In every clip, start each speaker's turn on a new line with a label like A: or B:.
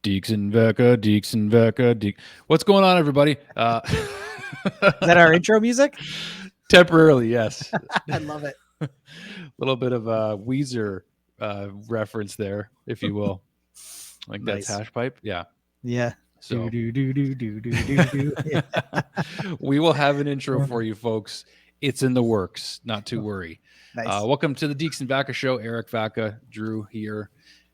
A: Dekes Vacca. What's going on, everybody?
B: Is that our intro music?
A: Temporarily, yes.
B: I love it.
A: A little bit of a Weezer reference there, if you will. Like that's
B: Nice.
A: hash pipe. Yeah.
B: Yeah. Do
A: So
B: do do do do do do do. Yeah.
A: we will have an intro for you folks. It's in the works. Not to worry.
B: Nice.
A: Welcome to the Dekes Vacca Show. Eric Vacca, Drew here.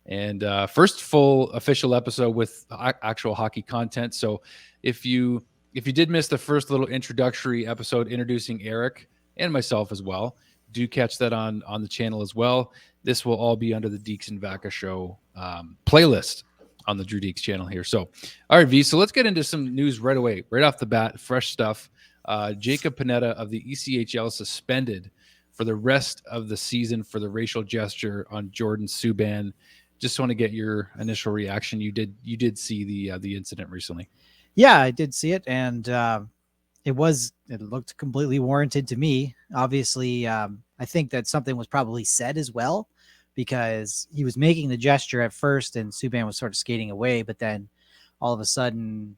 A: And first full official episode with actual hockey content. So if you did miss the first little introductory episode introducing Eric and myself as well, do catch that on the channel as well. This will all be under the Dekes and Vacca Show playlist on the Drew Dekes channel here. So, all right, V. So let's get into some news right away, right off the bat, fresh stuff. Jacob Panetta of the ECHL suspended for the rest of the season for the racial gesture on Jordan Subban. Just want to get your initial reaction. You did see the incident recently.
B: Yeah, I did see it, and it looked completely warranted to me. Obviously, I think that something was probably said as well, because he was making the gesture at first, and Subban was sort of skating away, but then all of a sudden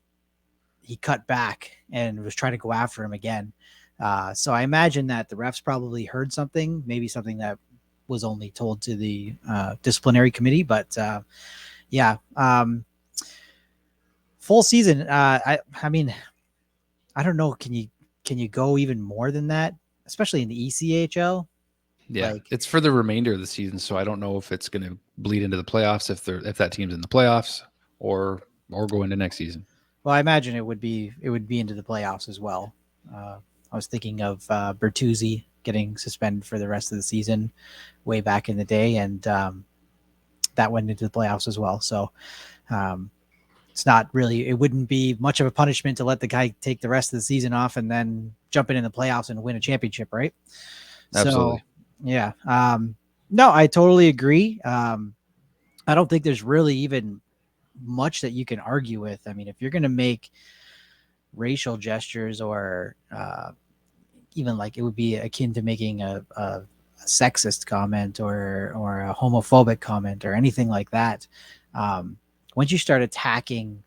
B: he cut back and was trying to go after him again. So I imagine that the refs probably heard something, maybe something that was only told to the disciplinary committee, but yeah. Full season. I mean, I don't know. Can you go even more than that, especially in the ECHL?
A: Yeah, it's for the remainder of the season, so I don't know if it's going to bleed into the playoffs if that team's in the playoffs or go into next season.
B: Well, I imagine it would be into the playoffs as well. I was thinking of Bertuzzi getting suspended for the rest of the season way back in the day, and that went into the playoffs as well. So it's not really, it wouldn't be much of a punishment to let the guy take the rest of the season off and then jump in the playoffs and win a championship, right?
A: Absolutely.
B: So, yeah. No, I totally agree. I don't think there's really even much that you can argue with. I mean, if you're going to make racial gestures or even like it would be akin to making a sexist comment or a homophobic comment or anything like that, once you start attacking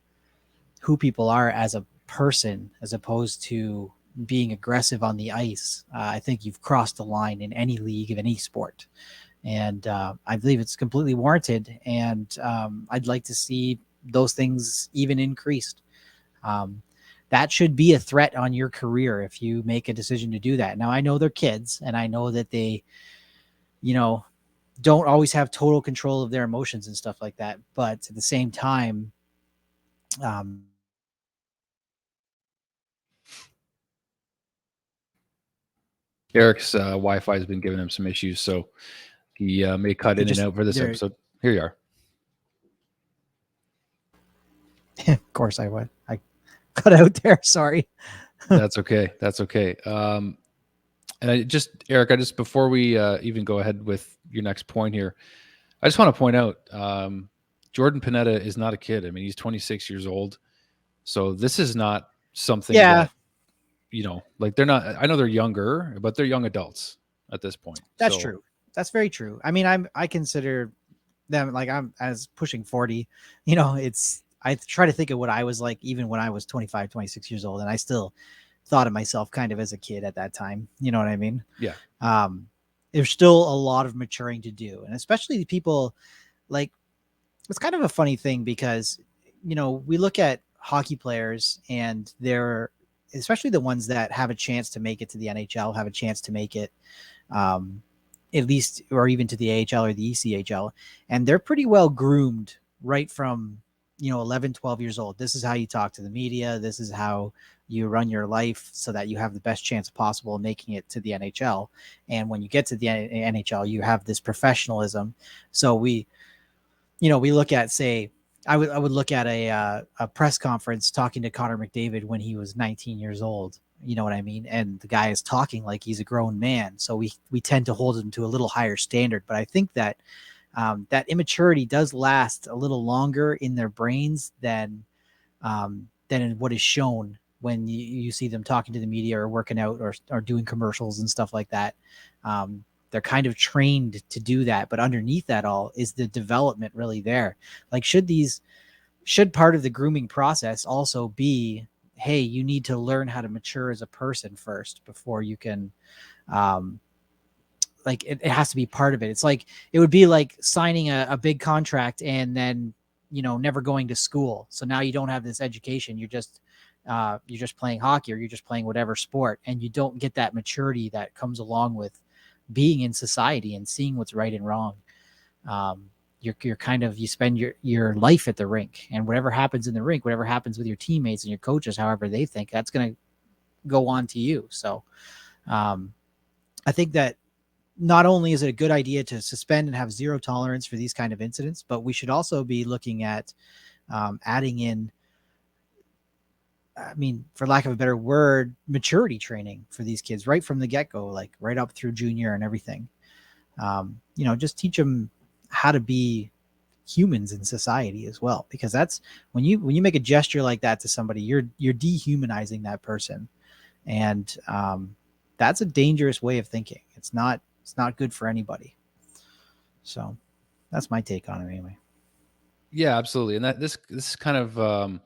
B: who people are as a person as opposed to being aggressive on the ice, I think you've crossed the line in any league of any sport. And I believe it's completely warranted. And I'd like to see those things even increased. That should be a threat on your career if you make a decision to do that. Now, I know they're kids, and I know that they, don't always have total control of their emotions and stuff like that. But at the same time,
A: Eric's Wi-Fi has been giving him some issues, so he may cut in and out for this episode. Here you are.
B: Of course I would. I cut out there. Sorry.
A: That's okay. That's okay. And Eric, before we even go ahead with your next point here, I just want to point out Jordan Panetta is not a kid. I mean, he's 26 years old. So this is not something that, like they're not, I know they're younger, but they're young adults at this point.
B: That's true. That's very true. I mean, I consider them like I'm as pushing 40, I try to think of what I was like, even when I was 25, 26 years old. And I still thought of myself kind of as a kid at that time. You know what I mean?
A: Yeah.
B: There's still a lot of maturing to do. And especially the people, like, it's kind of a funny thing because, we look at hockey players and they're, especially the ones that have a chance to make it to the NHL, have a chance to make it at least, or even to the AHL or the ECHL. And they're pretty well groomed right from, 11, 12 years old. This is how you talk to the media. This is how you run your life so that you have the best chance possible of making it to the NHL. And when you get to the NHL, you have this professionalism. So we look at, say, I would look at a press conference talking to Connor McDavid when he was 19 years old. You know what I mean? And the guy is talking like he's a grown man. So we tend to hold him to a little higher standard. But I think that that immaturity does last a little longer in their brains than in what is shown when you see them talking to the media or working out or doing commercials and stuff like that. They're kind of trained to do that, but underneath that all is the development really there. Like, should these should part of the grooming process also be, hey, you need to learn how to mature as a person first before you can, like it has to be part of it. It's like, it would be like signing a big contract and then, never going to school. So now you don't have this education. You're just playing hockey, or you're just playing whatever sport, and you don't get that maturity that comes along with being in society and seeing what's right and wrong. You're kind of, you spend your life at the rink, and whatever happens in the rink, whatever happens with your teammates and your coaches, however they think, that's going to go on to you. So I think that not only is it a good idea to suspend and have zero tolerance for these kind of incidents, but we should also be looking at adding in, I mean, for lack of a better word, maturity training for these kids right from the get-go, like right up through junior and everything. Just teach them how to be humans in society as well, because that's when you make a gesture like that to somebody, you're dehumanizing that person, and that's a dangerous way of thinking. It's not good for anybody. So that's my take on it anyway.
A: Yeah, absolutely. And that this kind of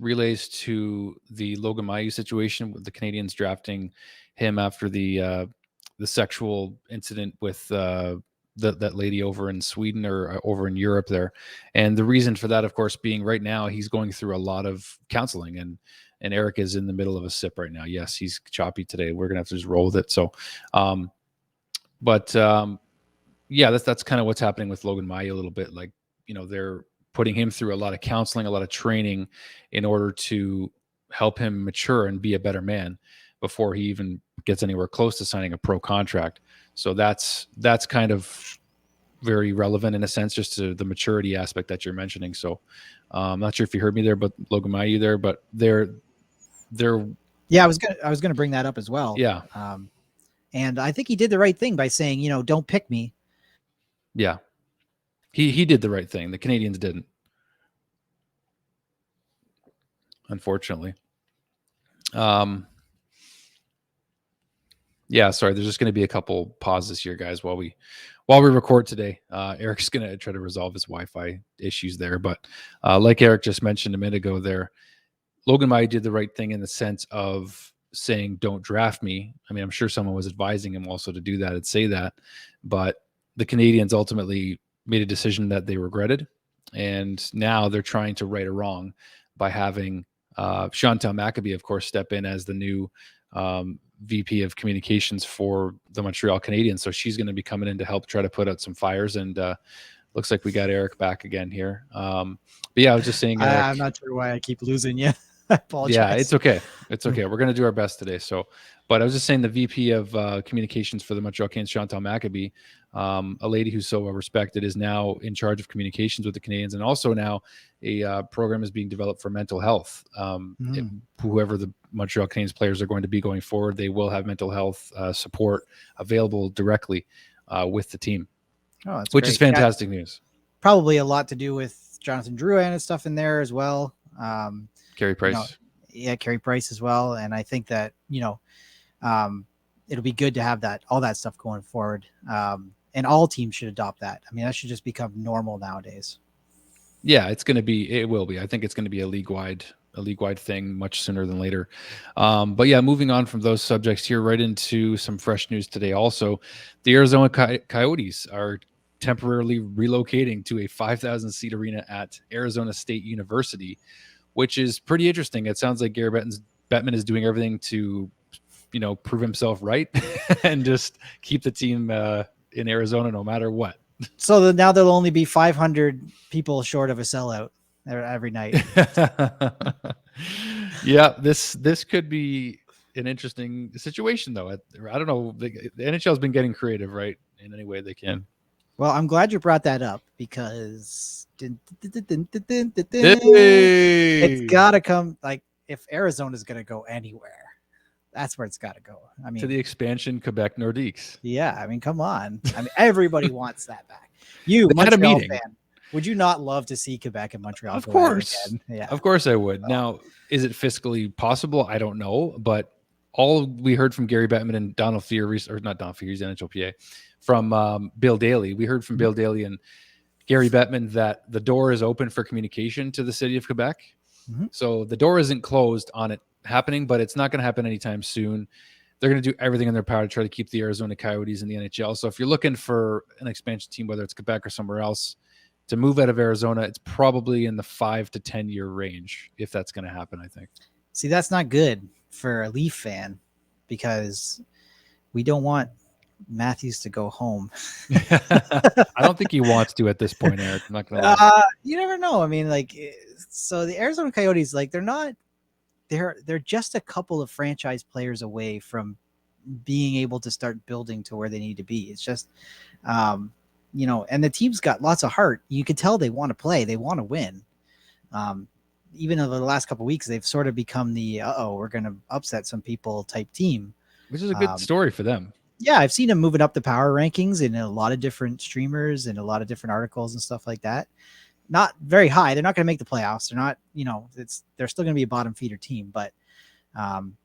A: relays to the Logan Mailloux situation with the Canadians drafting him after the sexual incident with that lady over in Sweden, or over in Europe there. And the reason for that, of course, being right now he's going through a lot of counseling, and Eric is in the middle of a sip right now. Yes, he's choppy today. We're gonna have to just roll with it. So, yeah, that's kind of what's happening with Logan Mailloux a little bit. Like, they're putting him through a lot of counseling, a lot of training in order to help him mature and be a better man before he even gets anywhere close to signing a pro contract. So that's kind of very relevant in a sense, just to the maturity aspect that you're mentioning. So I'm not sure if you heard me there, but Logan Mailloux there, but they're
B: yeah, I was gonna bring that up as well.
A: Yeah.
B: And I think he did the right thing by saying, don't pick me.
A: Yeah. He did the right thing. The Canadians didn't, unfortunately. Yeah, sorry. There's just going to be a couple pauses here, guys, while we record today. Eric's going to try to resolve his Wi-Fi issues there, but like Eric just mentioned a minute ago, there, Logan Mailloux did the right thing in the sense of saying, "Don't draft me." I mean, I'm sure someone was advising him also to do that and say that, but the Canadians ultimately made a decision that they regretted, and now they're trying to right a wrong by having Chantal Machabée, of course, step in as the new VP of communications for the Montreal Canadiens. So she's going to be coming in to help try to put out some fires. And looks like we got Eric back again here. But yeah, I was just saying, Eric,
B: I'm not sure why I keep losing you. I apologize.
A: Yeah, it's okay. It's okay. We're going to do our best today. So, but I was just saying, the VP of communications for the Montreal Canadiens, Chantal Machabée, a lady who's so well respected, is now in charge of communications with the Canadiens, and also now a program is being developed for mental health. Whoever the Montreal Canadiens players are going to be going forward, they will have mental health support available directly with the team, which is fantastic news.
B: Probably a lot to do with Jonathan Drouin and stuff in there as well.
A: Carey Price.
B: Carey Price as well. And I think that, it'll be good to have all that stuff going forward. And all teams should adopt that. I mean, that should just become normal nowadays.
A: Yeah, it will be. I think it's going to be a league-wide thing much sooner than later. But yeah, moving on from those subjects here, right into some fresh news today. Also, the Arizona Coyotes are temporarily relocating to a 5,000 seat arena at Arizona State University, which is pretty interesting. It sounds like Gary Bettman is doing everything to, prove himself right and just keep the team in Arizona no matter what.
B: So now there'll only be 500 people short of a sellout every night.
A: Yeah, this could be an interesting situation, though. I don't know. The NHL has been getting creative, right, in any way they can.
B: Well, I'm glad you brought that up, because it's got to come. Like, if Arizona's going to go anywhere, that's where it's got to go. I mean,
A: to the expansion Quebec Nordiques.
B: Yeah, I mean, come on. I mean, everybody wants that back. You, Montreal fan, would you not love to see Quebec and Montreal?
A: Of course.
B: Yeah.
A: Of course I would. Now, is it fiscally possible? I don't know. But all we heard from Gary Bettman and Donald Fear, or not Donald Fear, he's NHLPA, from Bill Daly. We heard from Bill Daly and Gary Bettman, that the door is open for communication to the city of Quebec.
B: Mm-hmm.
A: So the door isn't closed on it happening, but it's not going to happen anytime soon. They're going to do everything in their power to try to keep the Arizona Coyotes in the NHL. So if you're looking for an expansion team, whether it's Quebec or somewhere else, to move out of Arizona, it's probably in the 5 to 10 year range if that's going to happen, I think.
B: See, that's not good for a Leaf fan because we don't want Matthews to go home.
A: I don't think he wants to at this point, Eric. I'm not going to lie.
B: You never know. I mean, like, so the Arizona Coyotes, like, they're just a couple of franchise players away from being able to start building to where they need to be. It's just, and the team's got lots of heart. You can tell they want to play, they want to win. Even over the last couple of weeks, they've sort of become the we're going to upset some people type team,
A: which is a good story for them.
B: Yeah, I've seen them moving up the power rankings in a lot of different streamers and a lot of different articles and stuff like that. Not very high. They're not going to make the playoffs. They're not, they're still going to be a bottom feeder team, but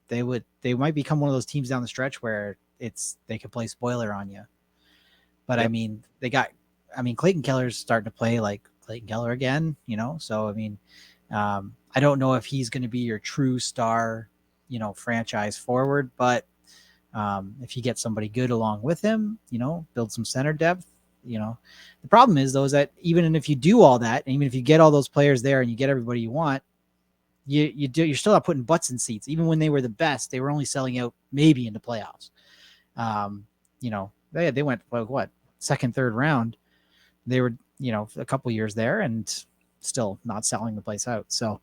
B: they might become one of those teams down the stretch where they could play spoiler on you. But yep. Clayton Keller's starting to play like Clayton Keller again, so I don't know if he's going to be your true star, franchise forward, but if you get somebody good along with him, build some center depth, the problem is though, is that even if you do all that, and even if you get all those players there and you get everybody you want, you're still not putting butts in seats. Even when they were the best, they were only selling out maybe in the playoffs. They went what, second, third round. They were, a couple years there and still not selling the place out. So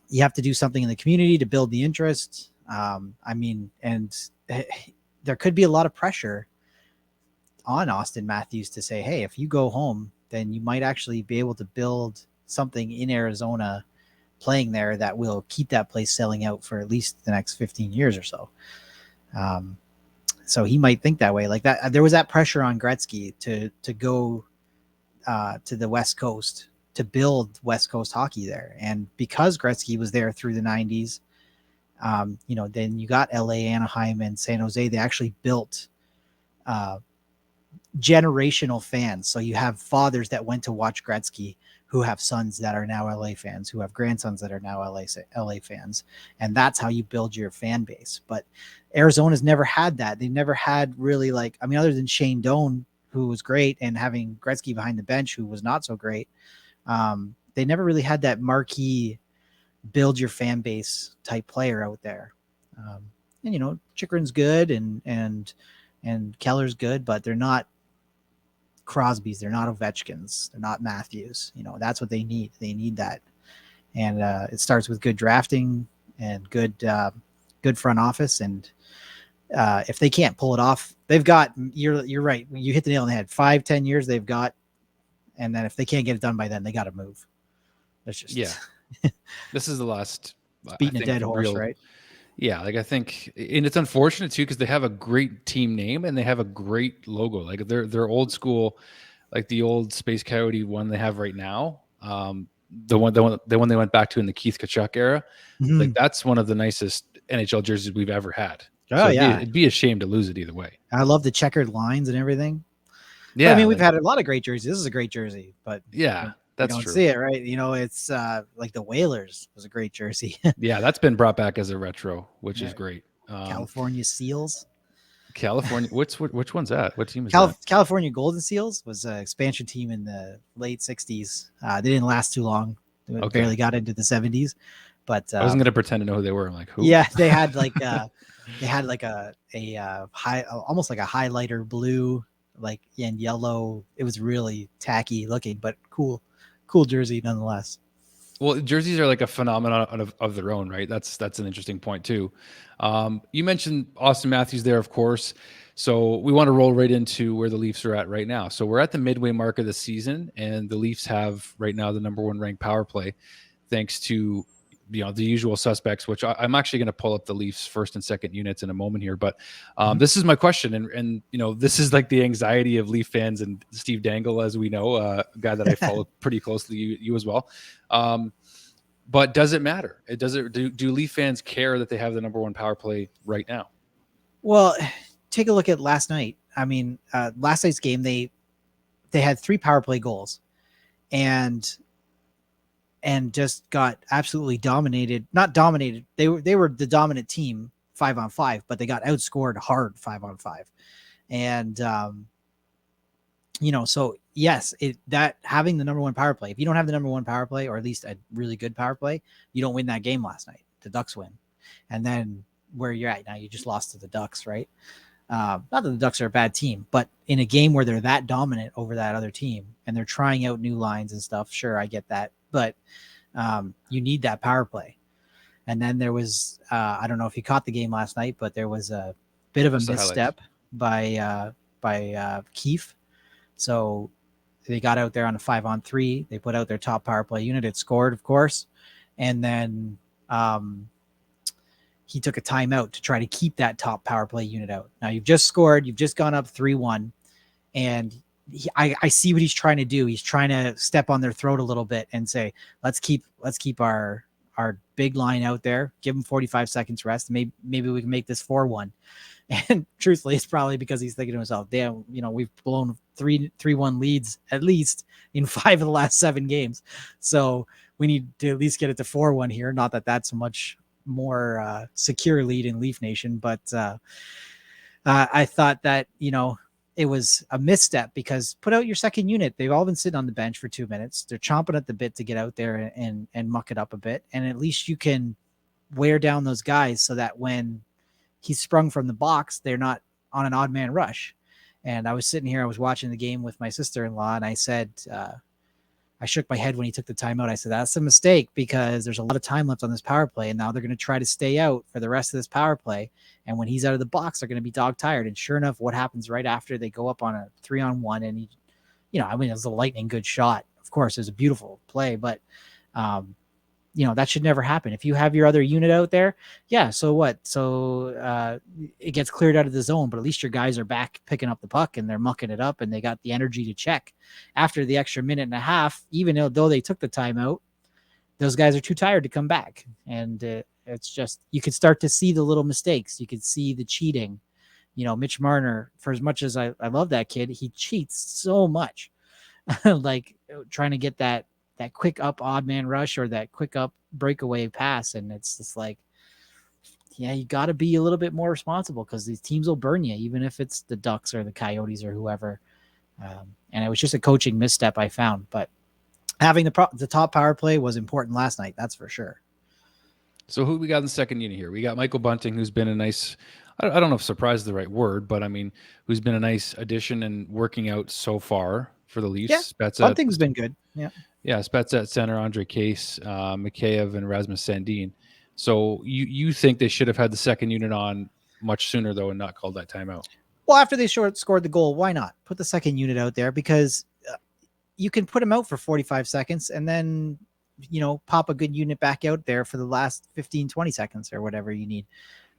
B: you have to do something in the community to build the interest. And there could be a lot of pressure on Austin Matthews to say, hey, if you go home, then you might actually be able to build something in Arizona playing there that will keep that place selling out for at least the next 15 years or so. So he might think that way, like that. There was that pressure on Gretzky to go to the West Coast to build West Coast hockey there. And because Gretzky was there through the 90s, then you got LA, Anaheim, and San Jose. They actually built generational fans. So you have fathers that went to watch Gretzky who have sons that are now LA fans, who have grandsons that are now LA fans. And that's how you build your fan base. But Arizona's never had that. They never had really other than Shane Doan, who was great, and having Gretzky behind the bench, who was not so great. They never really had that marquee build your fan base type player out there. Chikrin's good and Keller's good, but they're not Crosby's, they're not Ovechkins, they're not Matthews. That's what they need. They need that. And it starts with good drafting and good front office. And if they can't pull it off, they've got, you're right. You hit the nail on the head. 5-10 years they've got. And then if they can't get it done by then, they got to move. That's just,
A: this is the last
B: beating a dead horse, right?
A: Yeah, I think, and it's unfortunate too because they have a great team name and they have a great logo. Like they're old school, like the old Space Coyote one they have right now. The one they went back to in the Keith Tkachuk era. Mm-hmm. Like that's one of the nicest NHL jerseys we've ever had.
B: Oh, so
A: it'd be a shame to lose it either way.
B: I love the checkered lines and everything.
A: Yeah,
B: but, we've had a lot of great jerseys. This is a great jersey, but
A: yeah. That's
B: you don't
A: true.
B: See it, right? It's like the Whalers was a great jersey.
A: Yeah, that's been brought back as a retro, which is great.
B: California Seals.
A: California. Which one's that? What team is that?
B: California Golden Seals was an expansion team in the late 60s. They didn't last too long. They barely got into the 70s. But
A: I wasn't going to pretend to know who they were. I'm like, who?
B: Yeah, they had like a high, almost like a highlighter blue, and yellow. It was really tacky looking, but cool jersey nonetheless.
A: Well, jerseys are like a phenomenon of their own, right? That's an interesting point too. You mentioned Austin Matthews there, of course. So we want to roll right into where the Leafs are at right now. So we're at the midway mark of the season, and the Leafs have right now the number 1 ranked power play, thanks to the usual suspects, which I'm actually going to pull up the Leafs first and second units in a moment here. But this is my question. And this is like the anxiety of Leaf fans and Steve Dangle, as we know, a guy that I follow pretty closely, you as well. But does it matter? Do Leaf fans care that they have the number 1 power play right now?
B: Well, take a look at last night. Last night's game, they they had 3 power play goals and just got absolutely dominated. Not dominated. They were the dominant team 5-on-5, but they got outscored hard 5-on-5. And so yes, that having the number 1 power play. If you don't have the number 1 power play, or at least a really good power play, you don't win that game last night. The Ducks win, and then where you're at now, you just lost to the Ducks, right? Not that the Ducks are a bad team, but in a game where they're that dominant over that other team and they're trying out new lines and stuff, sure, I get that, but you need that power play. And then there was, I don't know if you caught the game last night, but there was a bit of a misstep by Keefe. So they got out there on a 5-on-3. They put out their top power play unit. It scored, of course. And then he took a timeout to try to keep that top power play unit out. Now you've just scored. You've just gone up 3-1. And I see what he's trying to do. He's trying to step on their throat a little bit and say, let's keep our big line out there. Give them 45 seconds rest. Maybe we can make this 4-1. And truthfully, it's probably because he's thinking to himself, damn, we've blown 3-1 leads at least in 5 of the last 7 games. So we need to at least get it to 4-1 here. Not that that's a much more secure lead in Leaf Nation, but I thought that, it was a misstep because put out your second unit. They've all been sitting on the bench for 2 minutes. They're chomping at the bit to get out there and muck it up a bit. And at least you can wear down those guys so that when he's sprung from the box, they're not on an odd man rush. And I was sitting here, I was watching the game with my sister-in-law, and I said, I shook my head when he took the timeout. I said, that's a mistake because there's a lot of time left on this power play. And now they're going to try to stay out for the rest of this power play. And when he's out of the box, they're going to be dog tired. And sure enough, what happens right after they go up on a 3-on-1 and he, it was a lightning good shot. Of course, it was a beautiful play, but that should never happen. If you have your other unit out there, yeah, so what? So it gets cleared out of the zone, but at least your guys are back picking up the puck and they're mucking it up and they got the energy to check. After the extra minute and a half, even though they took the timeout, those guys are too tired to come back. And it's just, you could start to see the little mistakes. You could see the cheating. Mitch Marner, for as much as I love that kid, he cheats so much. Like trying to get that quick up odd man rush or that quick up breakaway pass. And it's just like, yeah, you got to be a little bit more responsible because these teams will burn you, even if it's the Ducks or the Coyotes or whoever. And it was just a coaching misstep I found, but having the top power play was important last night. That's for sure.
A: So who we got in the second unit here? We got Michael Bunting, who's been a nice, I don't know if surprise is the right word, but I mean, who's been a nice addition and working out so far for the Leafs.
B: Yeah, Bunting's been good. Yeah.
A: Yeah, Spets at center, Andre Case, Mikheyev, and Rasmus Sandin. So you think they should have had the second unit on much sooner, though, and not called that timeout?
B: Well, after they scored the goal, why not put the second unit out there? Because you can put them out for 45 seconds and then, pop a good unit back out there for the last 15, 20 seconds or whatever you need.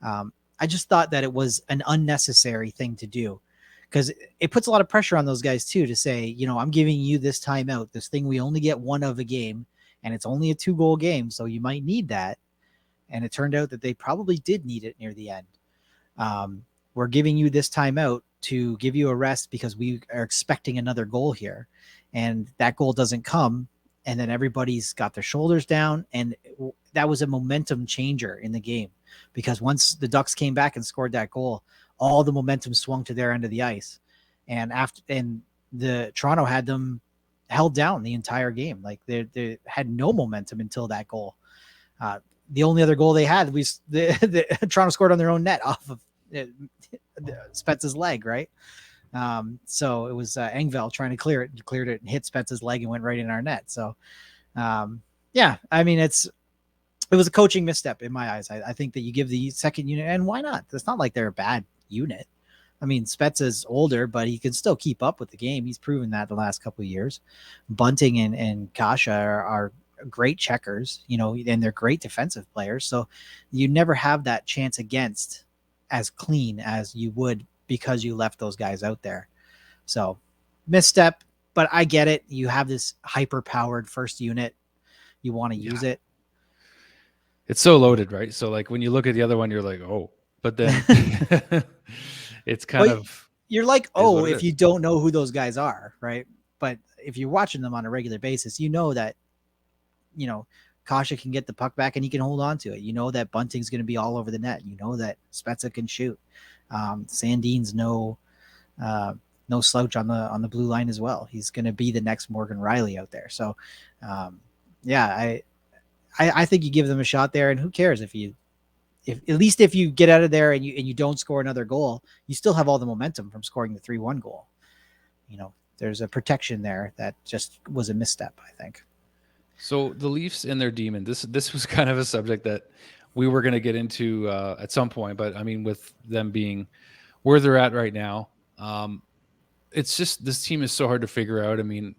B: I just thought that it was an unnecessary thing to do. Because it puts a lot of pressure on those guys, too, to say, I'm giving you this timeout, this thing we only get one of a game, and it's only a 2-goal game, so you might need that. And it turned out that they probably did need it near the end. We're giving you this timeout to give you a rest because we are expecting another goal here. And that goal doesn't come, and then everybody's got their shoulders down, and that was a momentum changer in the game. Because once the Ducks came back and scored that goal, all the momentum swung to their end of the ice. And the Toronto had them held down the entire game. Like they had no momentum until that goal. The only other goal they had was the Toronto scored on their own net off of Spez's leg. Right. So it was Engvall trying to clear it. He cleared it and hit Spez's leg and went right in our net. So yeah, I mean, it was a coaching misstep in my eyes. I think that you give the second unit, and why not? It's not like they're a bad unit. I mean, Spets is older, but he can still keep up with the game. He's proven that the last couple of years. Bunting and Kasha are great checkers, and they're great defensive players. So you never have that chance against as clean as you would because you left those guys out there. So misstep, but I get it. You have this hyper-powered first unit. You want to use it.
A: It's so loaded, right? So like when you look at the other one, you're like, oh, but then it's kind of,
B: you're like, oh, if you don't know who those guys are, right? but if you're watching them on a regular basis, you know that, you know, Kasha can get the puck back and he can hold on to it. You know that Bunting's going to be all over the net. You know that Spezza can shoot. Sandin's no slouch on the blue line as well. He's going to be the next Morgan Riley out there. So, yeah, I think you give them a shot there, and who cares if at least if you get out of there and you don't score another goal, you still have all the momentum from scoring the 3-1 goal. You know, there's a protection there that just was a misstep, I think.
A: So the Leafs and their demon. This was kind of a subject that we were going to get into at some point, but I mean, with them being where they're at right now, it's just this team is so hard to figure out. I mean,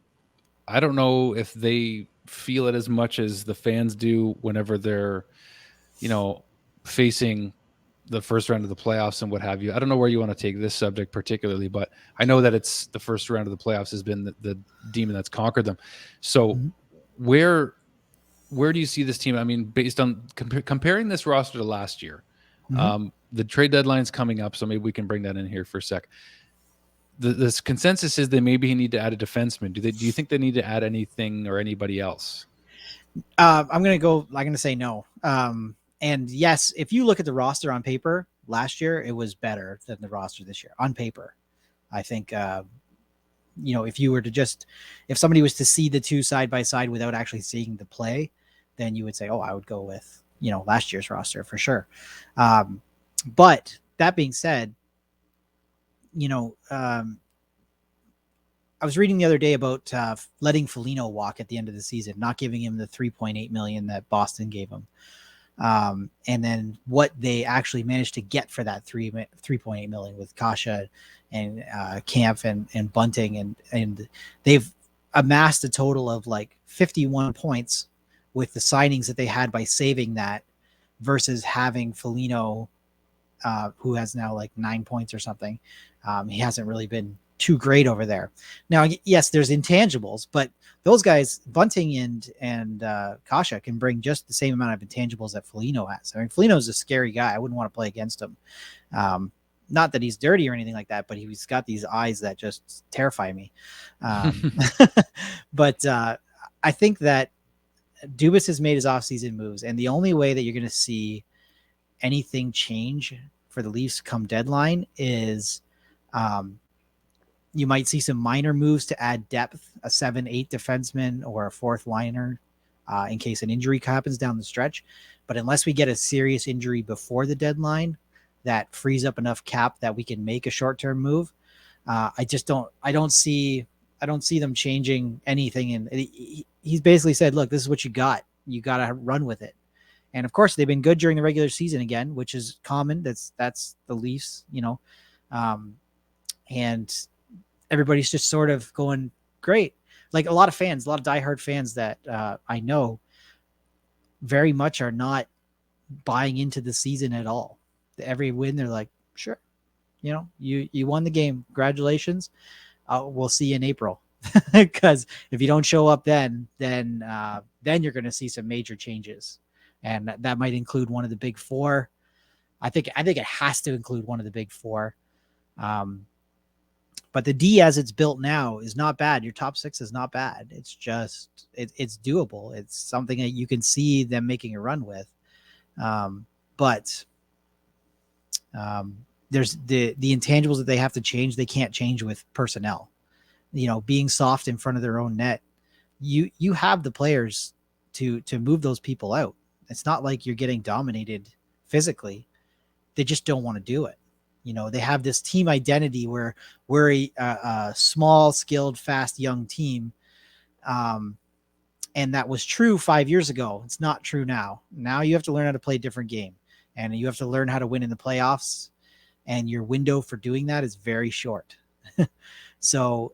A: I don't know if they feel it as much as the fans do whenever they're, you know, facing the first round of the playoffs and what have you. I don't know where you want to take this subject particularly, but I know that it's the first round of the playoffs has been the demon that's conquered them. So where do you see this team? I mean, based on comparing this roster to last year, the trade deadline's coming up, so maybe we can bring that in here for a sec. This consensus is they maybe need to add a defenseman. Do you think they need to add anything or anybody else?
B: I'm going to say no. And yes, if you look at the roster on paper, last year it was better than the roster this year on paper. I think, you know, if somebody was to see the two side by side without actually seeing the play, then you would say, oh, I would go with, you know, last year's roster for sure. But that being said, you know, I was reading the other day about letting Foligno walk at the end of the season, not giving him the $3.8 million that Boston gave him. And then what they actually managed to get for that $3.8 million with Kasha and Kampf and Bunting, and they've amassed a total of like 51 points with the signings that they had by saving that versus having Foligno, who has now like 9 points or something. He hasn't really been too great over there. Now, yes, there's intangibles, but those guys, Bunting and Kasha, can bring just the same amount of intangibles that Foligno has. I mean, Foligno's a scary guy. I wouldn't want to play against him. Not that he's dirty or anything like that, but he's got these eyes that just terrify me. But I think that Dubas has made his offseason moves, and the only way that you're going to see anything change for the Leafs come deadline is you might see some minor moves to add depth, a 7-8 defenseman or a fourth liner in case an injury happens down the stretch. But unless we get a serious injury before the deadline that frees up enough cap that we can make a short-term move, I don't see them changing anything. And he's basically said, look, this is what you got. You got to run with it. And of course, they've been good during the regular season again, which is common. That's the Leafs, you know. And everybody's just sort of going great. Like a lot of diehard fans that I know very much are not buying into the season at all. Every win, they're like, sure, you know, you won the game. Congratulations. We'll see you in April. Because if you don't show up then you're going to see some major changes. And that might include one of the big four. I think it has to include one of the big four. But the D as it's built now is not bad. Your top six is not bad. It's just it's doable. It's something that you can see them making a run with. But there's the intangibles that they have to change. They can't change with personnel. You know, being soft in front of their own net. You have the players to move those people out. It's not like you're getting dominated physically. They just don't want to do it. You know, they have this team identity where we're a small, skilled, fast, young team. And that was true 5 years ago. It's not true now. Now you have to learn how to play a different game, and you have to learn how to win in the playoffs. And your window for doing that is very short. So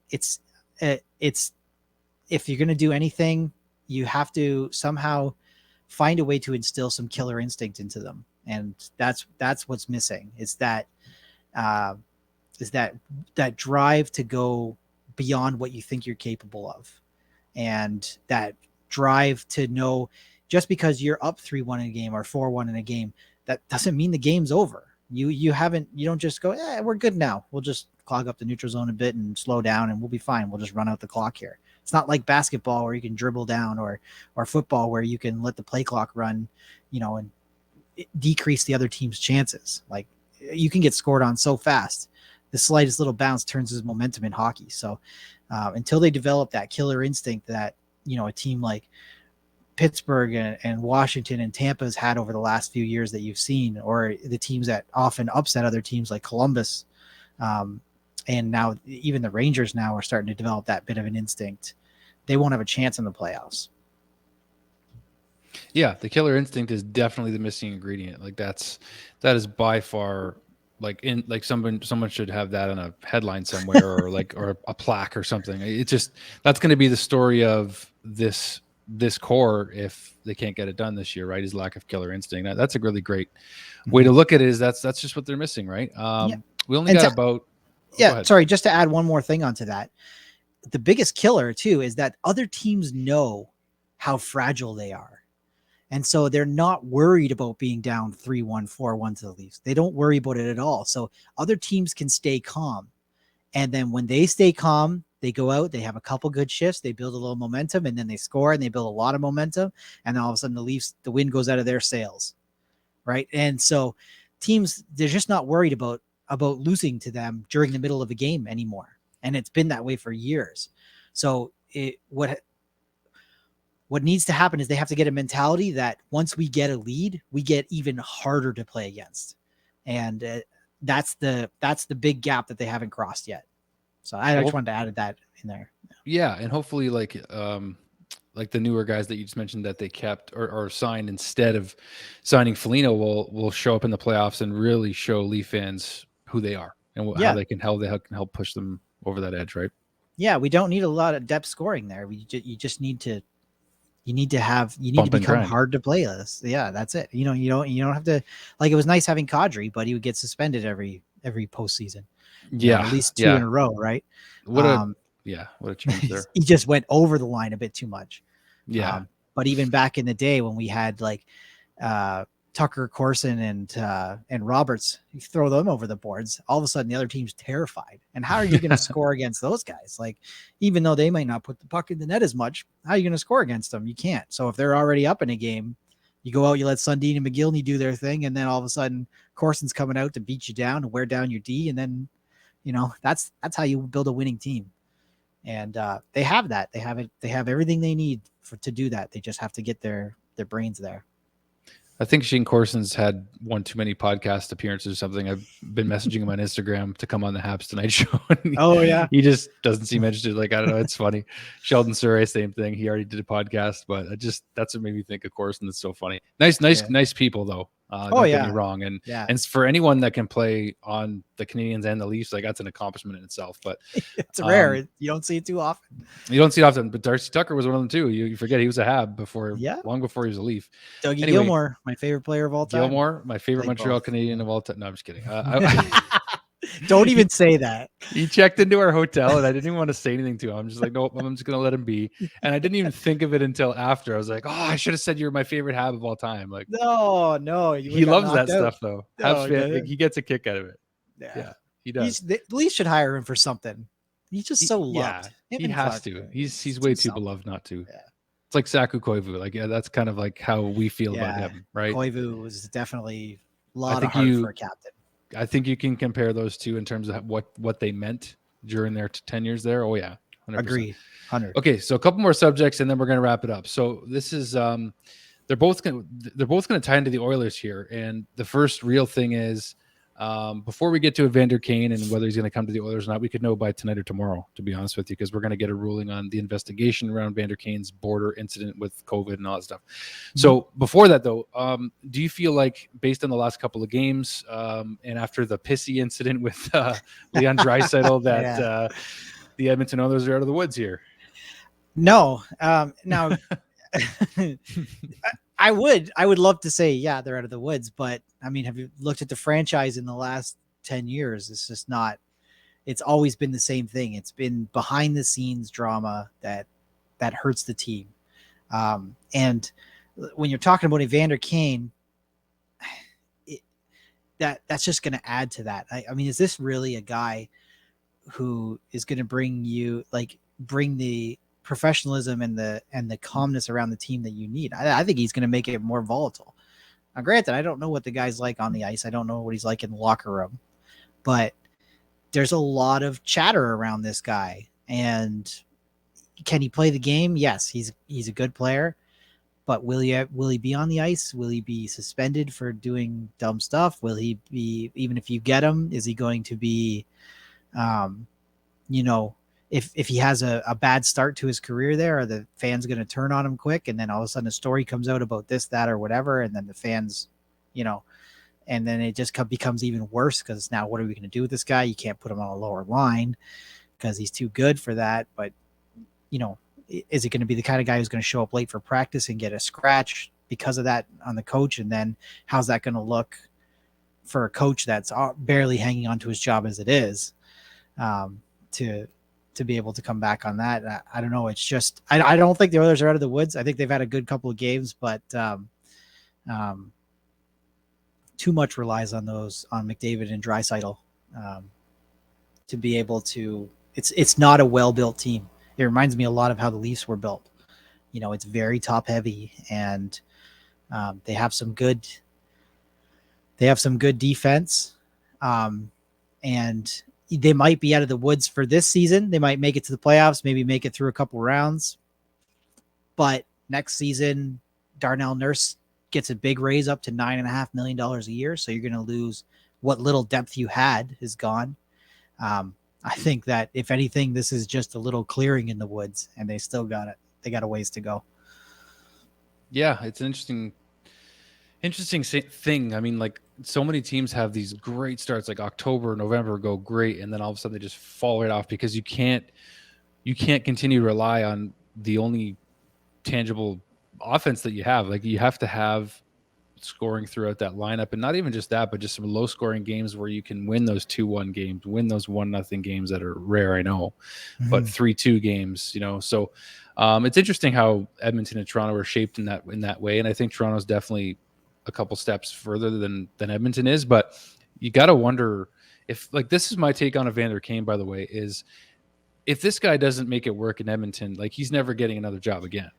B: it's if you're going to do anything, you have to somehow find a way to instill some killer instinct into them. And that's what's missing. Is that drive to go beyond what you think you're capable of, and that drive to know just because you're up 3-1 in a game or 4-1 in a game, that doesn't mean the game's over. You don't just go, we're good now. We'll just clog up the neutral zone a bit and slow down and we'll be fine. We'll just run out the clock here. It's not like basketball where you can dribble down or football where you can let the play clock run, and decrease the other team's chances. Like you can get scored on so fast. The slightest little bounce turns his momentum in hockey. So until they develop that killer instinct that, a team like Pittsburgh and Washington and Tampa has had over the last few years that you've seen, or the teams that often upset other teams like Columbus, and now even the Rangers now are starting to develop that bit of an instinct, they won't have a chance in the playoffs.
A: Yeah, the killer instinct is definitely the missing ingredient. Like that is by far someone should have that on a headline somewhere or a plaque or something. It's just that's going to be the story of this core if they can't get it done this year, right? Is lack of killer instinct. That's a really great way to look at it. Is that's just what they're missing, right? We only got about.
B: Sorry, just to add one more thing onto that. The biggest killer too is that other teams know how fragile they are. And so they're not worried about being down 3-1, 4-1 to the Leafs. They don't worry about it at all. So other teams can stay calm. And then when they stay calm, they go out, they have a couple good shifts, they build a little momentum, and then they score and they build a lot of momentum. And then all of a sudden the Leafs, the wind goes out of their sails. Right. And so teams, they're just not worried about losing to them during the middle of a game anymore. And it's been that way for years. So what needs to happen is they have to get a mentality that once we get a lead, we get even harder to play against. And that's the big gap that they haven't crossed yet. So I just wanted to add that in there.
A: Yeah. And hopefully like the newer guys that you just mentioned that they kept or signed instead of signing Foligno will show up in the playoffs and really show Leaf fans who they are and how they can help push them over that edge. Right.
B: Yeah. We don't need a lot of depth scoring there. You just need to, you need to become hard to play this. Yeah, that's it. You don't have to, like, it was nice having Kadri, but he would get suspended every postseason. At least 2 in a row. Right.
A: What a change there.
B: He just went over the line a bit too much.
A: Yeah.
B: But even back in the day when we had like Tucker, Corson, and Roberts, you throw them over the boards, all of a sudden the other team's terrified. And how are you going to score against those guys? Like, even though they might not put the puck in the net as much, how are you going to score against them? You can't. So if they're already up in a game, you go out, you let Sundin and McGillney do their thing, and then all of a sudden Corson's coming out to beat you down and wear down your D, and then that's how you build a winning team. And they have that. They have it. They have everything they need to do that. They just have to get their brains there.
A: I think Shane Corson's had one too many podcast appearances or something. I've been messaging him on Instagram to come on the Habs Tonight Show. He just doesn't seem interested. Like, I don't know. It's funny. Sheldon Surrey, same thing. He already did a podcast, but that's what made me think of Corson. That's so funny. Nice people though. Don't get me wrong. And for anyone that can play on the Canadians and the Leafs, like, that's an accomplishment in itself. But
B: it's rare. You don't see it too often.
A: You don't see it often. But Darcy Tucker was one of them too. You forget he was a Hab long before he was a Leaf.
B: Dougie Gilmour, my favorite player of all time.
A: Gilmour, my favorite Montreal Canadian of all time. No, I'm just kidding.
B: Don't even say that.
A: He checked into our hotel and I didn't even want to say anything to him. I'm just like, nope, I'm just going to let him be. And I didn't even think of it until after. I was like, I should have said you're my favorite Hab of all time. Like,
B: no.
A: He loves that stuff though. He gets a kick out of it.
B: Yeah,
A: he does.
B: The Leafs should hire him for something. He's just so loved.
A: He has to. He's way too beloved not to. Yeah. It's like Saku Koivu. Like, that's kind of like how we feel about him, right?
B: Koivu was definitely a lot of heart for a captain.
A: I think you can compare those two in terms of what they meant during their tenures there. Oh yeah, 100%.
B: Agreed. 100.
A: Okay, so a couple more subjects, and then we're going to wrap it up. So this is they're both going to tie into the Oilers here, and the first real thing is before we get to Evander Kane and whether he's going to come to the Oilers or not, we could know by tonight or tomorrow, to be honest with you, because we're going to get a ruling on the investigation around Evander Kane's border incident with COVID and all that stuff. So before that, though, do you feel like, based on the last couple of games and after the pissy incident with Leon Draisaitl, that the Edmonton Oilers are out of the woods here?
B: No. Now, I would love to say, they're out of the woods, but I mean, have you looked at the franchise in the last 10 years? It's just not, it's always been the same thing. It's been behind the scenes drama that hurts the team. And when you're talking about Evander Kane, that's just going to add to that. I mean, is this really a guy who is going to bring the professionalism and the calmness around the team that you need? I think he's going to make it more volatile. Now, granted, I don't know what the guy's like on the ice. I don't know what he's like in the locker room, but there's a lot of chatter around this guy. And can he play the game? Yes, he's a good player, but will he be on the ice? Will he be suspended for doing dumb stuff? Will he be, even if you get him, is he going to be, if he has a bad start to his career there, are the fans going to turn on him quick? And then all of a sudden a story comes out about this, that, or whatever. And then the fans, and then it just becomes even worse because now what are we going to do with this guy? You can't put him on a lower line because he's too good for that. But, is it going to be the kind of guy who's going to show up late for practice and get a scratch because of that on the coach? And then how's that going to look for a coach that's barely hanging on to his job as it is, to be able to come back on that? I don't know. It's just, I don't think the Oilers are out of the woods. I think they've had a good couple of games, but too much relies on McDavid and Draisaitl to be able to. It's not a well-built team. It reminds me a lot of how the Leafs were built. It's very top-heavy, and they have some good defense, and they might be out of the woods for this season. They might make it to the playoffs, maybe make it through a couple rounds. But next season, Darnell Nurse gets a big raise up to $9.5 million a year. So you're going to lose what little depth you had is gone. I think that if anything, this is just a little clearing in the woods, and they still got it. They got a ways to go.
A: Yeah, it's an interesting thing. I mean, like, so many teams have these great starts, like October, November go great, and then all of a sudden they just fall right off because you can't continue to rely on the only tangible offense that you have. Like, you have to have scoring throughout that lineup, and not even just that, but just some low scoring games where you can win those 2-1 games, win those 1-0 games that are rare, I know, but 3-2 games, so it's interesting how Edmonton and Toronto are shaped in that way. And I think Toronto's definitely a couple steps further than Edmonton is, but you got to wonder if, like, this is my take on Evander Kane, by the way, is if this guy doesn't make it work in Edmonton, like, he's never getting another job again.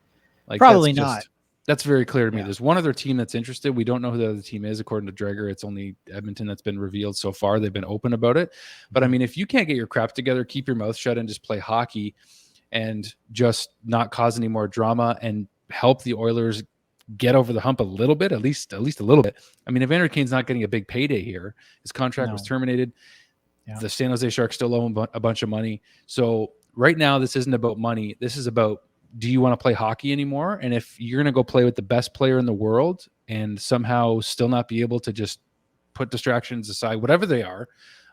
A: Like,
B: probably not.
A: That's very clear to me. There's one other team that's interested. We don't know who the other team is. According to Dreger, it's only Edmonton that's been revealed so far. They've been open about it. But I mean, if you can't get your crap together, keep your mouth shut and just play hockey and just not cause any more drama and help the Oilers get over the hump a little bit, at least a little bit. I mean, Evander Kane's not getting a big payday here. His contract was terminated. Yeah. The San Jose Sharks still owe him a bunch of money. So right now, this isn't about money. This is about, do you want to play hockey anymore? And if you're going to go play with the best player in the world and somehow still not be able to just put distractions aside, whatever they are,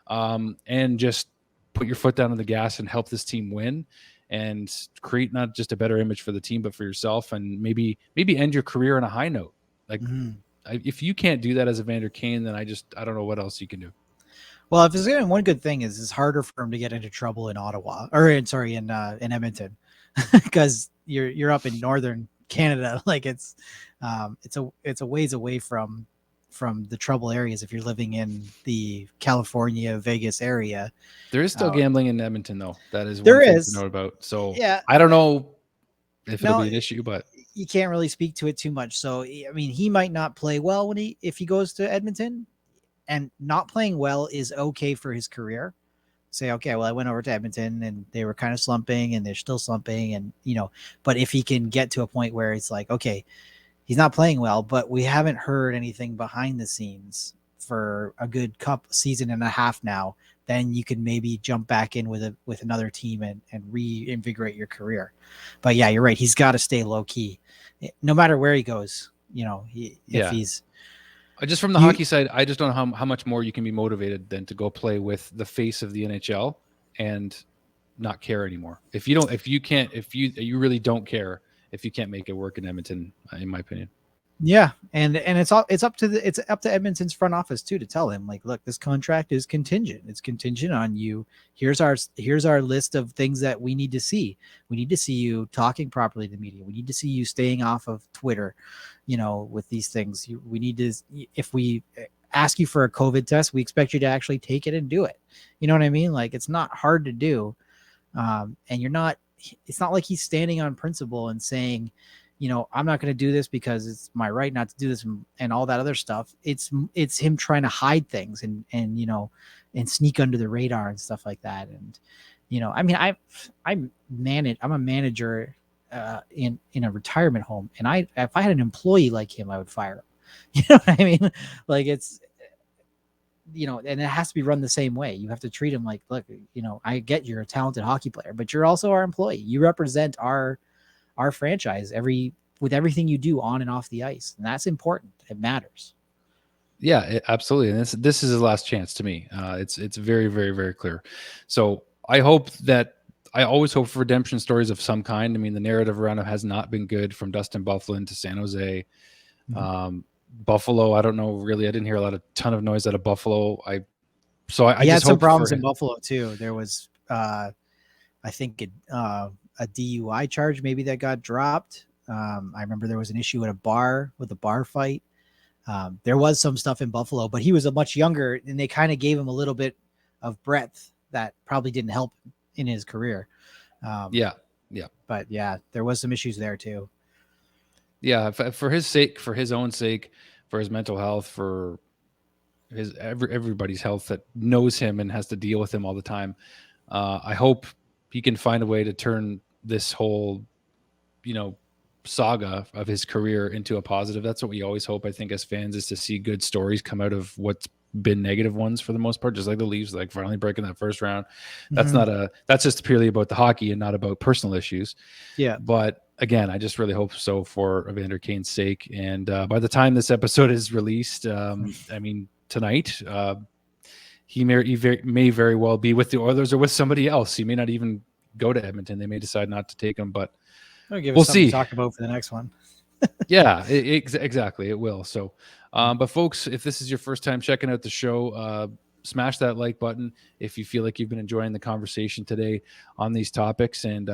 A: and just put your foot down on the gas and help this team win and create not just a better image for the team, but for yourself, and maybe end your career on a high note. Like, if you can't do that as Evander Kane, then I don't know what else you can do.
B: Well, if there's one good thing is it's harder for him to get into trouble in in Edmonton. Because you're up in northern Canada, like it's a ways away from the trouble areas. If you're living in the California, Vegas area,
A: there is still gambling in Edmonton, though. That is
B: one
A: thing to note about. So yeah, I don't know if it'll be an issue, but
B: you can't really speak to it too much. So I mean, he might not play well if he goes to Edmonton, and not playing well is okay for his career. Say, okay, well, I went over to Edmonton and they were kind of slumping and they're still slumping. And, but if he can get to a point where it's like, okay, he's not playing well, but we haven't heard anything behind the scenes for a good season and a half now, then you can maybe jump back in with another team and reinvigorate your career. But yeah, you're right. He's got to stay low key no matter where he goes, if he's,
A: just from the hockey side, I just don't know how much more you can be motivated than to go play with the face of the NHL and not care anymore. If you really don't care, if you can't make it work in Edmonton, in my opinion.
B: Yeah, and it's up to Edmonton's front office too to tell him, like, look, this contract is contingent. It's contingent on you. Here's our list of things that we need to see. We need to see you talking properly to the media. We need to see you staying off of Twitter, with these things. We need to, ask you for a COVID test, we expect you to actually take it and do it. You know what I mean? Like, it's not hard to do. And it's not like he's standing on principle and saying, I'm not going to do this because it's my right not to do this and all that other stuff. It's him trying to hide things and sneak under the radar and stuff like that. And, I mean, I'm a manager in a retirement home, and if I had an employee like him, I would fire him. You know what I mean? Like, it's, and it has to be run the same way. You have to treat him like, look, I get you're a talented hockey player, but you're also our employee. You represent our franchise with everything you do on and off the ice. And that's important. It matters.
A: Yeah, absolutely. And this is his last chance to me. It's very, very, very clear. So I always hope for redemption stories of some kind. I mean, the narrative around him has not been good, from Dustin Byfuglien to San Jose.
B: Mm-hmm.
A: Buffalo, I don't know, really. I didn't hear a ton of noise out of Buffalo. I
B: he had
A: just
B: some
A: hope
B: problems in Buffalo too. There was, I think, a DUI charge maybe that got dropped. I remember there was an issue at a bar with a bar fight. There was some stuff in Buffalo, but he was a much younger, and they kind of gave him a little bit of breadth that probably didn't help him in his career.
A: Yeah.
B: But yeah, there was some issues there too.
A: Yeah, for his sake, for his own sake, for his mental health, for his everybody's health that knows him and has to deal with him all the time. I hope he can find a way to turn this whole, saga of his career into a positive. That's what we always hope, I think, as fans, is to see good stories come out of what's been negative ones for the most part, just like the Leafs, like finally breaking that first round. That's that's just purely about the hockey and not about personal issues.
B: Yeah.
A: But again, I just really hope so for Evander Kane's sake. And by the time this episode is released, I mean, tonight, he may very well be with the Oilers or with somebody else. He may not even go to Edmonton. They may decide not to take him, but
B: we'll see. To talk about for the next one.
A: Yeah, exactly. It will. So, but folks, if this is your first time checking out the show, smash that like button if you feel like you've been enjoying the conversation today on these topics. And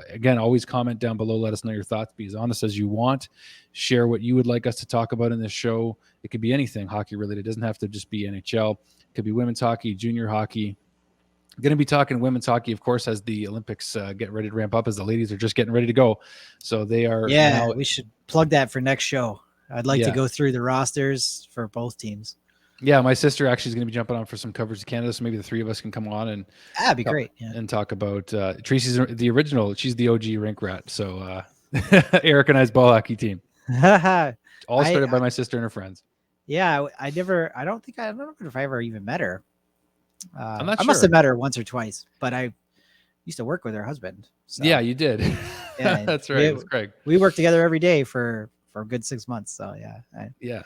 A: again, always comment down below. Let us know your thoughts. Be as honest as you want. Share what you would like us to talk about in this show. It could be anything hockey related. It doesn't have to just be NHL. It could be women's hockey, junior hockey. Going to be talking women's hockey, of course, as the Olympics get ready to ramp up, as the ladies are just getting ready to go. So they are.
B: Yeah, we should plug that for next show. I'd like to go through the rosters for both teams.
A: Yeah, my sister actually is going to be jumping on for some coverage of Canada, so maybe the three of us can come on and
B: that'd be great. Yeah.
A: And talk about Tracy's the original. She's the OG rink rat. So Eric and I's ball hockey team, all started by my sister and her friends.
B: Yeah, I don't know if I ever even met her.
A: I'm not sure.
B: I must have met her once or twice, but I used to work with her husband. So.
A: Yeah, you did.
B: Yeah,
A: that's right. It's Craig.
B: We worked together every day for a good 6 months. So yeah.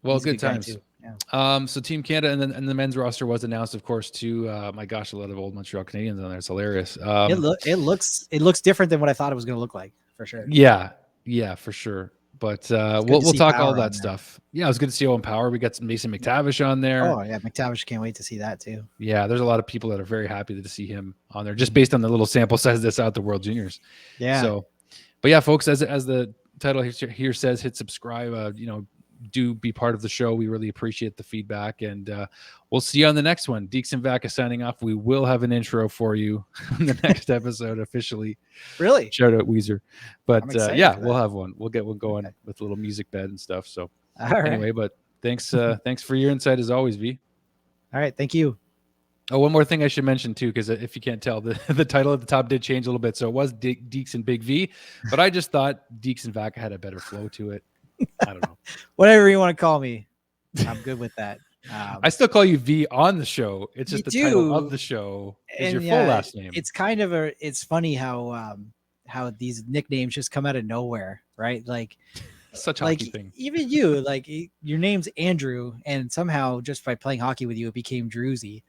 A: Well, good times.
B: Yeah.
A: So Team Canada and the men's roster was announced, of course, too. My gosh, a lot of old Montreal Canadiens on there. It's hilarious.
B: It looks different than what I thought it was going to look like, for sure.
A: Yeah, for sure. But we'll talk all that stuff. Yeah, it was good to see Owen Power. We got some Mason McTavish on there.
B: Oh yeah, McTavish, can't wait to see that too.
A: Yeah, there's a lot of people that are very happy to see him on there, just based on the little sample size that's out the World Juniors.
B: Yeah.
A: So, but yeah, folks, as the title here says, hit subscribe. Do be part of the show. We really appreciate the feedback, and we'll see you on the next one. Dekes Vacca signing off. We will have an intro for you in the next episode officially.
B: Really?
A: Shout out Weezer. But
B: yeah,
A: we'll have one. We'll get one going with a little music bed and stuff. So
B: anyway,
A: but thanks for your insight as always, V.
B: All right, thank you.
A: Oh, one more thing I should mention too, because if you can't tell, the title at the top did change a little bit. So it was Dekes and Big V, but I just thought Dekes and Vacca had a better flow to it. I don't know.
B: Whatever you want to call me, I'm good with that.
A: I still call you V on the show. It's just the title of the show is your full last name.
B: It's kind of it's funny how these nicknames just come out of nowhere, right? Like
A: such a hockey thing.
B: Even you, like your name's Andrew, and somehow just by playing hockey with you, it became Druzy.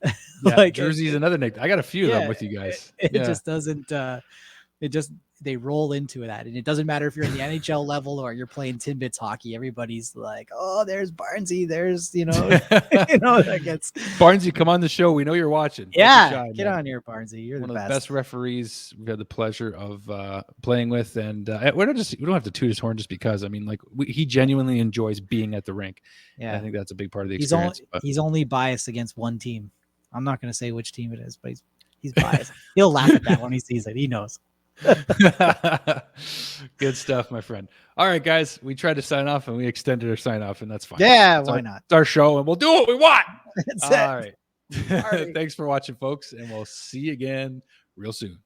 A: Yeah, like Druzy's another nickname. I got a few of them with you guys.
B: It just doesn't. It just they roll into that, and it doesn't matter if you're in the NHL level or you're playing Timbits hockey. Everybody's like, "Oh, there's Barnesy, there's you know, that gets
A: Barnesy, come on the show. We know you're watching. Don't be
B: yeah,
A: shy,
B: get
A: man.
B: on here, Barnesy. You're
A: One
B: the
A: of the
B: best.
A: best referees we've had the pleasure of playing with, and we don't have to toot his horn just because. I mean, like he genuinely enjoys being at the rink.
B: Yeah,
A: I think that's a big part of the
B: he's
A: experience.
B: he's only biased against one team. I'm not going to say which team it is, but he's biased. He'll laugh at that when he sees it. He knows.
A: Good stuff, my friend. All right, guys, we tried to sign off and we extended our sign off, and that's fine.
B: Yeah, why not?
A: It's our show, and we'll do what we want.
B: That's
A: All
B: it.
A: right. Thanks for watching, folks, and we'll see you again real soon.